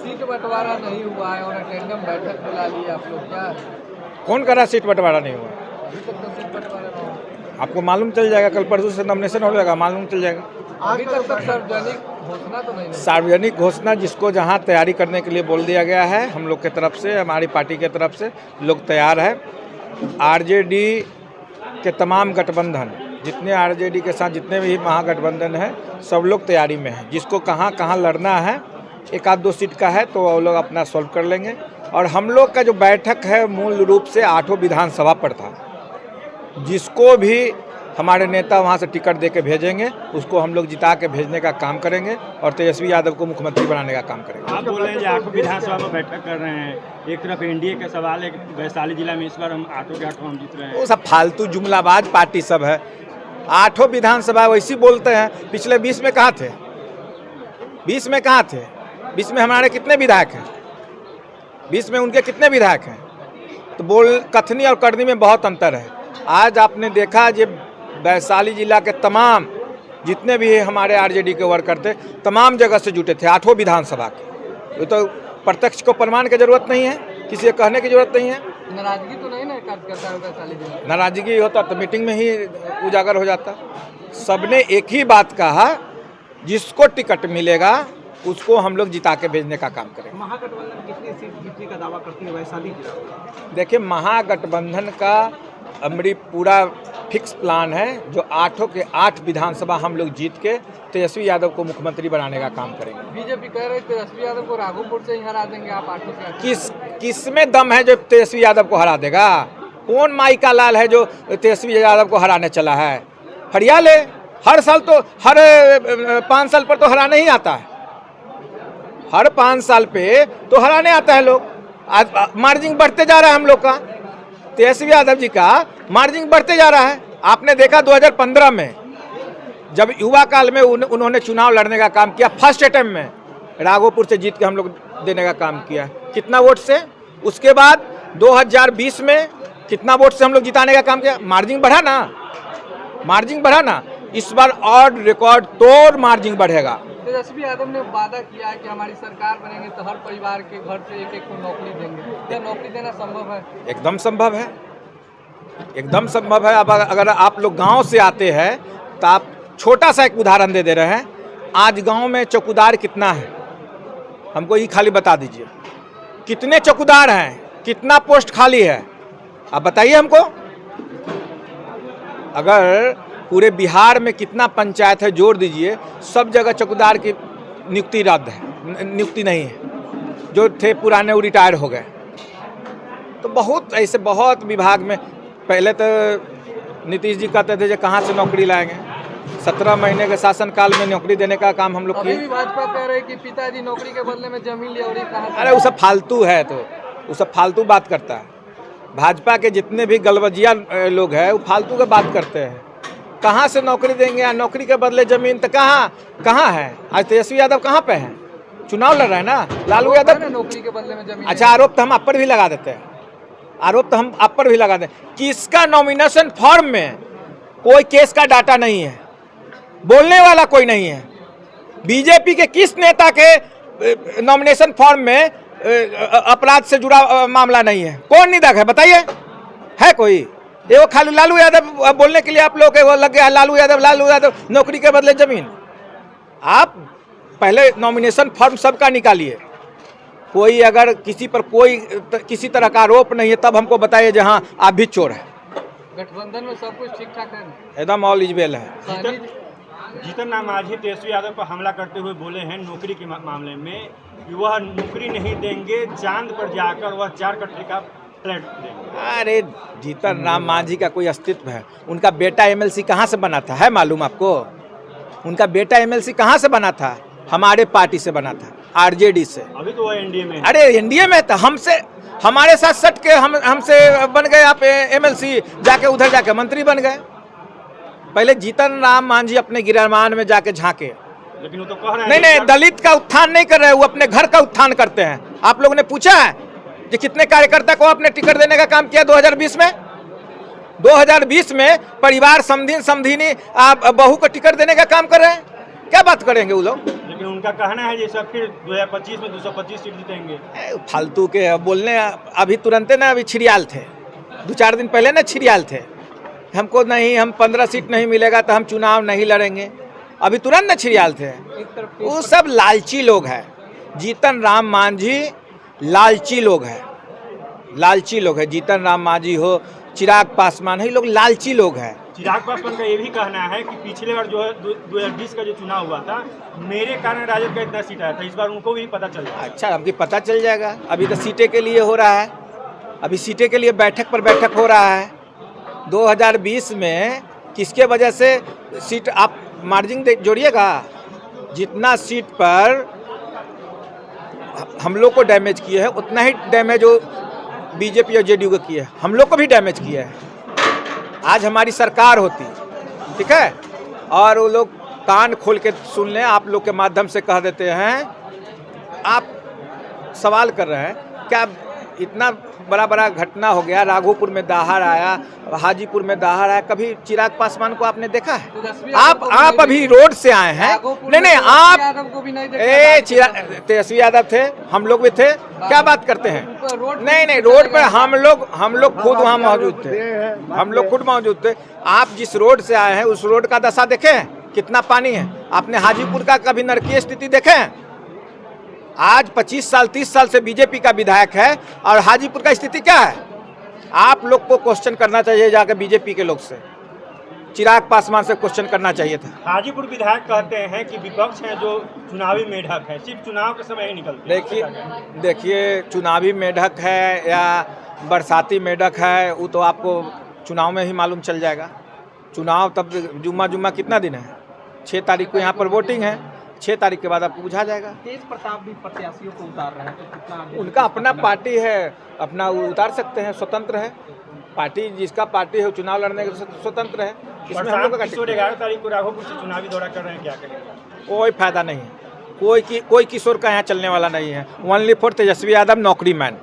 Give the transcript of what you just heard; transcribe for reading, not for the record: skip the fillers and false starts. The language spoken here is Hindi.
सीट बंटवारा नहीं हुआ है और अटेंडम बैठक बुला ली आप लोग, क्या कौन करा सीट बंटवारा नहीं हुआ? अभी तक तो सीट बंटवारा नहीं हुआ। आपको मालूम चल जाएगा, कल परसों से नॉमिनेशन हो जाएगा, मालूम चल जाएगा। अभी तक सार्वजनिक घोषणा तो नहीं है। सार्वजनिक घोषणा जिसको जहां तैयारी करने के लिए बोल दिया गया है, हम लोग के तरफ से, हमारी पार्टी के तरफ से लोग तैयार है। आरजेडी के तमाम गठबंधन, जितने आरजेडी के साथ जितने भी महागठबंधन है, सब लोग तैयारी में हैं। जिसको कहाँ कहाँ लड़ना है, एक आध दो सीट का है तो वो लोग अपना सॉल्व कर लेंगे। और हम लोग का जो बैठक है मूल रूप से 8 विधानसभा पर था। जिसको भी हमारे नेता वहाँ से टिकट दे के भेजेंगे, उसको हम लोग जिता के भेजने का काम करेंगे और तेजस्वी यादव को मुख्यमंत्री बनाने का काम करेंगे। आप बोल रहे हैं कि 8 विधानसभा में बैठक कर रहे हैं, एक तरफ एनडीए का सवाल है कि वैशाली जिला में इस बार हम 8 के 8 हम जीत रहे हैं। वो सब फालतू जुमलाबाज पार्टी सब है। 8 विधानसभा वैसी बोलते हैं, पिछले 20 में कहाँ थे? 20 में कहाँ थे? 20 में हमारे कितने विधायक हैं? 20 में उनके कितने विधायक हैं? तो बोल कथनी और करनी में बहुत अंतर है। आज आपने देखा जो वैशाली जिला के तमाम जितने भी हमारे आरजेडी के वर्कर थे, तमाम जगह से जुटे थे 8 विधानसभा के। ये तो प्रत्यक्ष को प्रमाण की जरूरत नहीं है, किसी को कहने की जरूरत नहीं है। नाराजगी तो नहीं ना कार्यकर्ता है वैशाली जिले में? नाराजगी होता तो मीटिंग में ही उजागर हो जाता। सबने एक ही बात कहा, जिसको टिकट मिलेगा उसको हम लोग जिता के भेजने का काम करेंगे। महागठबंधन कितनी सीट जीतने का दावा करती है वैशाली जिला? देखिए, महागठबंधन का हमारी पूरा फिक्स प्लान है, जो 8 के 8 विधानसभा हम लोग जीत के तेजस्वी यादव को मुख्यमंत्री बनाने का काम करेंगे। बीजेपी कह रहे तेजस्वी यादव को राघोपुर से ही हरा देंगे आप 8 के 8। किस में दम है जो तेजस्वी यादव को हरा देगा? कौन माई का लाल है जो तेजस्वी यादव को हराने चला है? फरिया ले, हर साल तो हर 5 साल पर तो हराने ही आता है। हर 5 साल पे तो हराने आता है लोग। आज मार्जिन बढ़ते जा रहा है हम लोग का, तेजस्वी यादव जी का मार्जिन बढ़ते जा रहा है। आपने देखा 2015 में जब युवा काल में उन्होंने चुनाव लड़ने का काम किया, फर्स्ट अटेम्प्ट में राघोपुर से जीत के हम लोग देने का काम किया, कितना वोट से। उसके बाद 2020 में कितना वोट से हम लोग जिताने का काम किया। मार्जिन बढ़ा ना, मार्जिन बढ़ा ना। इस बार और रिकॉर्ड तोड़ मार्जिन बढ़ेगा। तेजस्वी यादव ने वादा किया है कि हमारी सरकार बनेंगे तो हर परिवार के घर से एक को नौकरी देंगे। क्या नौकरी देना संभव है? एकदम संभव है, एकदम संभव है। अब अगर आप लोग गांव से आते हैं तो आप छोटा सा एक उदाहरण दे रहे हैं। आज गांव में चौकीदार कितना है, हमको ये खाली बता दीजिए। कितने चौकीदार हैं, कितना पोस्ट खाली है, आप बताइए हमको। अगर पूरे बिहार में कितना पंचायत है जोड़ दीजिए, सब जगह चौकीदार की नियुक्ति रद्द है, नियुक्ति नहीं है। जो थे पुराने वो रिटायर हो गए। तो बहुत ऐसे बहुत विभाग में, पहले तो नीतीश जी कहते थे जो कहाँ से नौकरी लाएंगे। 17 महीने के शासनकाल में नौकरी देने का काम हम लोग किए। अभी भी भाजपा कह रहे हैं कि पिताजी नौकरी के बदले में जमीन लिया और ये कहाँ से? अरे वो सब फालतू है, तो वो सब फालतू बात करता है। भाजपा के जितने भी गलबजिया लोग हैं वो फालतू की बात करते हैं। कहाँ से नौकरी देंगे या नौकरी के बदले जमीन, तो कहाँ है? आज तेजस्वी यादव कहाँ पे हैं? चुनाव लड़ रहे हैं ना लालू यादव। नौकरी के बदले में जमीन। अच्छा, आरोप तो हम आप पर भी लगा देते हैं, आरोप तो हम आप पर भी लगा दें। किसका नॉमिनेशन फॉर्म में कोई केस का डाटा नहीं है, बोलने वाला कोई नहीं है। बीजेपी के किस नेता के नॉमिनेशन फॉर्म में अपराध से जुड़ा मामला नहीं है? कौन निंदक है बताइए? है कोई? ये वो खाली लालू यादव बोलने के लिए आप लोग वो लग गया, लालू यादव नौकरी के बदले जमीन। आप पहले नॉमिनेशन फॉर्म सबका निकालिए। कोई अगर किसी पर कोई किसी तरह का आरोप नहीं है तब हमको बताइए जहां आप भी चोर है। गठबंधन में सब कुछ ठीक ठाक है, एकदम ऑल इज वेल है। जीतन राम मांझी तेजस्वी यादव पर हमला करते हुए बोले हैं नौकरी के मामले में कि वह नौकरी नहीं देंगे, चांद पर जाकर वह 4 कट्टे का फ्लैट देंगे। अरे जीतन राम मांझी का कोई अस्तित्व है? उनका बेटा एमएलसी कहाँ से बना था, है मालूम आपको? उनका बेटा एमएलसी कहाँ से बना था? हमारे पार्टी से बना था, आरजेडी से। अभी तो वह एनडीए में है। अरे एनडीए में था, हमसे हमारे साथ सट के हमसे बन गए आप एमएलसी, जाके उधर जाके मंत्री बन गए। पहले जीतन राम मांझी अपने गिरमान में जाके झांके। लेकिन वो तो कह रहे हैं नहीं, दलित का उत्थान नहीं कर रहे, वो अपने घर का उत्थान करते हैं। आप लोगों ने पूछा है कि कितने कार्यकर्ता को आपने टिकट देने का काम किया 2020 में? 2020 में परिवार समधिनी आप बहू को टिकट देने का काम कर रहे हैं। क्या बात करेंगे वो लोग? लेकिन उनका कहना है जैसा फिर 2025 में 225 सीट जीतेंगे। फालतू के बोलने। अभी तुरंत ना अभी छिड़ियाल थे, 2-4 दिन पहले ना छिड़ियाल थे, हमको नहीं, हम 15 सीट नहीं मिलेगा तो हम चुनाव नहीं लड़ेंगे। अभी तुरंत ना छिड़ियाल थे। वो सब लालची लोग हैं। जीतन राम मांझी लालची लोग हैं, लालची लोग हैं। जीतन राम मांझी हो, चिराग पासवान है, ये लोग लालची लोग हैं। चिराग पासवान का ये भी कहना है कि पिछले बार जो है 2020 का जो चुनाव हुआ था, मेरे कारण राजद का इतना सीट आया था, इस बार उनको भी पता चल जाएगा। अच्छा, अभी पता चल जाएगा। अभी तो सीटें के लिए हो रहा है, अभी सीटें के लिए बैठक पर बैठक हो रहा है। 2020 में किसके वजह से सीट, आप मार्जिन जोड़िएगा, जितना सीट पर हम लोग को डैमेज किए है उतना ही डैमेज वो बीजेपी और जेडीयू को किए है, हम लोग को भी डैमेज किया है। आज हमारी सरकार होती, ठीक है, और वो लोग कान खोल के सुन लें, आप लोग के माध्यम से कह देते हैं। आप सवाल कर रहे हैं क्या इतना बड़ा बड़ा घटना हो गया, राघोपुर में दहाड़ आया, हाजीपुर में दहाड़ आया, कभी चिराग पासवान को आपने देखा है? आप अभी रोड से आए हैं। नहीं, आप तेजस्वी यादव थे, हम लोग भी थे, क्या बात करते हैं? नहीं, रोड पर हम लोग खुद वहाँ मौजूद थे, हम लोग खुद मौजूद थे। आप जिस रोड से आए हैं उस रोड का दशा देखे हैं, कितना पानी है? आपने हाजीपुर का कभी नरकीय स्थिति देखे हैं? आज 25 साल 30 साल से बीजेपी का विधायक है और हाजीपुर का स्थिति क्या है? आप लोग को क्वेश्चन करना चाहिए जाकर बीजेपी के लोग से, चिराग पासवान से क्वेश्चन करना चाहिए था। हाजीपुर विधायक कहते हैं कि विपक्ष है जो चुनावी मेढक है, सिर्फ चुनाव के समय ही निकलते हैं। देखिए, चुनावी मेढक है या बरसाती मेढक है, वो तो आपको चुनाव में ही मालूम चल जाएगा। चुनाव तब जुम्मा कितना दिन है? 6 तारीख को यहाँ पर वोटिंग है, 6 तारीख के बाद आपको बुझा जाएगा। तेज प्रताप भी प्रत्याशियों को उतार रहे हैं, तो कितना उनका अपना पार्टी है, अपना वो उतार सकते हैं, स्वतंत्र है पार्टी, जिसका पार्टी है वो चुनाव लड़ने के स्वतंत्र है। इसमें हम लोग का 11 तारीख को राघोपुर से चुनावी दौरा कर रहे हैं, क्या करेंगे? कोई फायदा नहीं है, कोई किशोर का यहाँ चलने वाला नहीं है। ओनली फॉर तेजस्वी यादव नौकरी मैन।